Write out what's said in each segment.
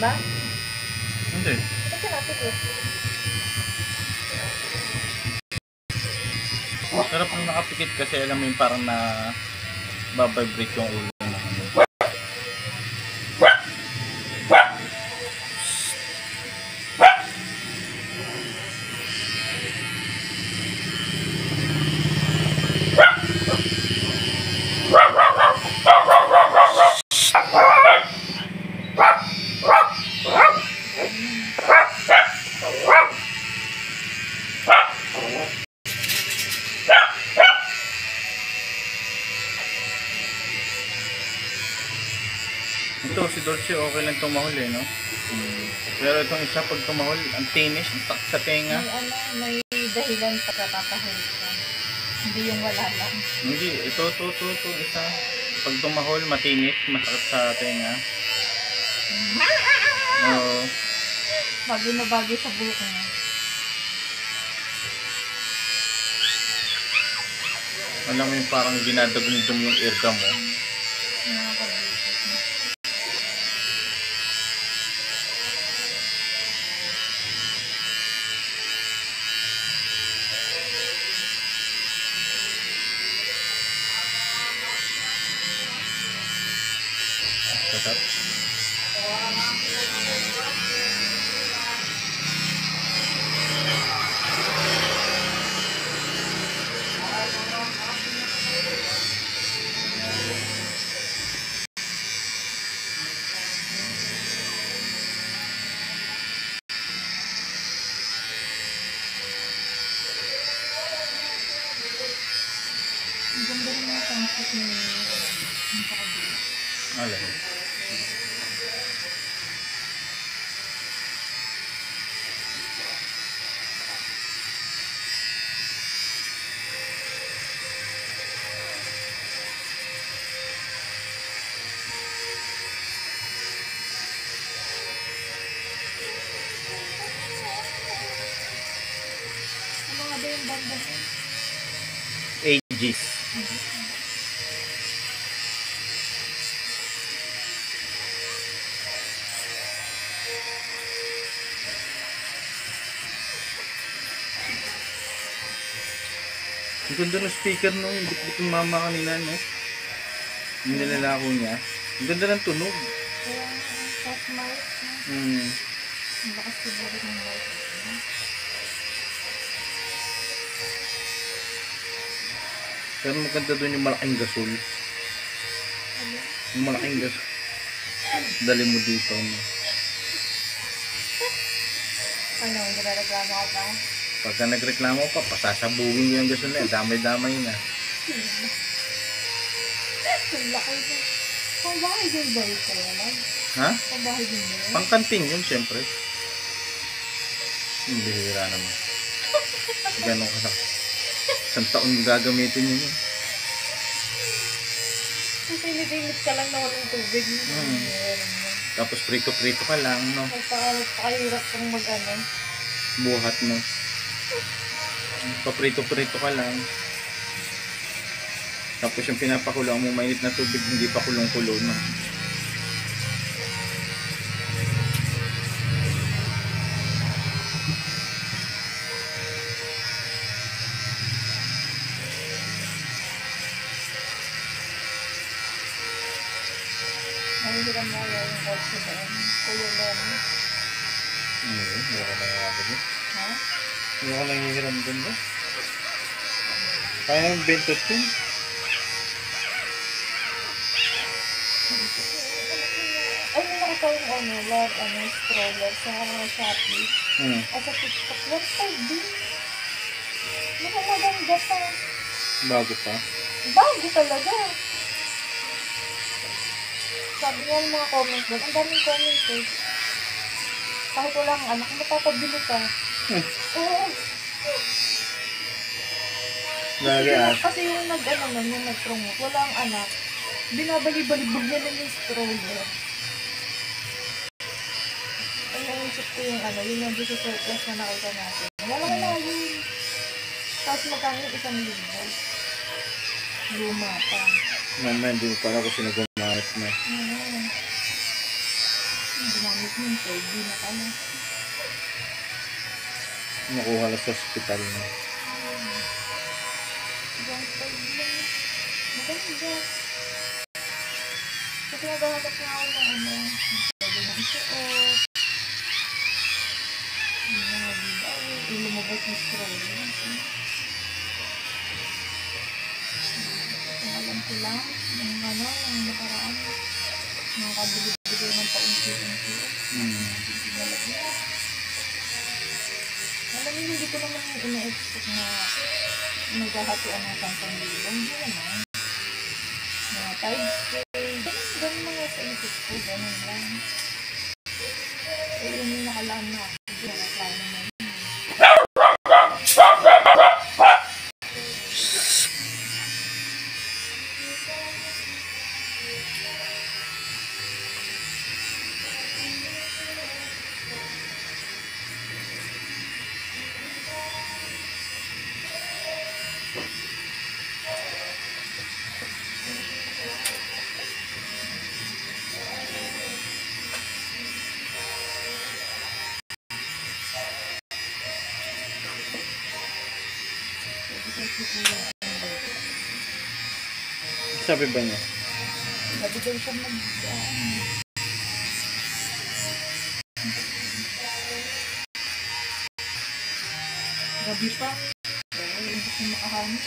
ba? Hindi. Ba't ka napikit? Sarap nung nakapikit kasi alam mo yung parang na babibrate yung ulo ng ano. Ito, si Dolce okay lang tumahol eh, no? Pero itong isa pag tumahol, ang tinis, ang sakit sa tenga. May dahilan pagkakapahol ka. Hindi yung wala lang. Hindi, ito, isa. Pag tumahol, matinis, masakit sa tenga. Oo. Bagay na bagay sa buhok mo. Alam mo yung parang ginadagundong yung eardrum mo. Sarap. Ang ganda rin mga pangkit ni Alam. Ano nga ba yung banda? Aegis. Ang ganda ng speaker no, yung bit ng mama kanina no. Yung nilalako niya. Ang ganda ng tunog. Kaya soft mic. Hmm. Ang lakas siguro ng mic. Pero maganda doon yung malaking gasol. Yung malaking gasol. Dali mo dito. No? Ano, nagreklamo ka ba? Pagka nagreklamo pa, pasasabugin ko yung gasol na yan. Damay-damay na. Ang laki na. Kung bahay din ba ito naman? Ha? Kung bahay din ba yun? Pangkantin yun, siyempre. Yung bihira naman. Ganon ka na. Isang taon gagamitin yun. Kasi nililimit ka lang naman ng tubig. Tapos prito-prito ka lang, no? Pakahirap kang mag-ano. Buhat, no? Paprito-prito ka lang. Tapos yung pinapakulo mo mainit na tubig, hindi pa kulong-kulo, no? Nalihiram mo yung kotse doon. Kuya Lenny. Hindi ako nangyayari dun. Ha? Hindi ako nangyayari dun, no? Kaya yung bentot yun. Ay, may nakita yung stroller sa Shopee. O sa TikTok. 1.5 din. Maganda pa. Bago pa. Bago talaga. Sabi nga ng mga comments doon, ang daming comments eh. Kahit wala kang anak, mapapabili ka. Oo. Kasi yung yung nag-promote, wala ang anak. Binabali-balibog niya lang yung stroller. Ay, naisip ko yung yun yung sa surplus na nakita natin. Wala ka na yun. Tapos magkano yung 1,000. Luma pa. Mamaya, hindi mo para ko sinagamit na. Ginamit mo yung 5D na pala. Nakuha lang sa hospital na. Ibang 5D lang. Maganda. Kasi naghahanap nga ako ng ano. Pwede na isuot. Yung mga bibaw. Yung lumabas ng stroller. Kung alam ko lang, yung ano, yung nakaraan, nakakabili-bili ng paunti-unti. Nalagyan. Alam mo, hindi ko naman ina-expect na maghahatian ng 10,000. Hindi naman. Mga 5K. Ganun mga sa isip ko. Ganun lang. Eh, yun yung nakalaan na ako. Hindi na naklano na yun. Sabi ba niya? Sabi daw siya gabi pa. Hindi ko makahanap.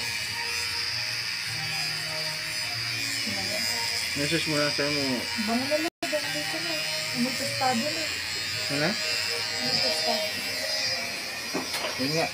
Message mo na sa'yo mo. Bango na lang. Bango ko na. Umutustado na. Ano? Umutustado. Yun nga.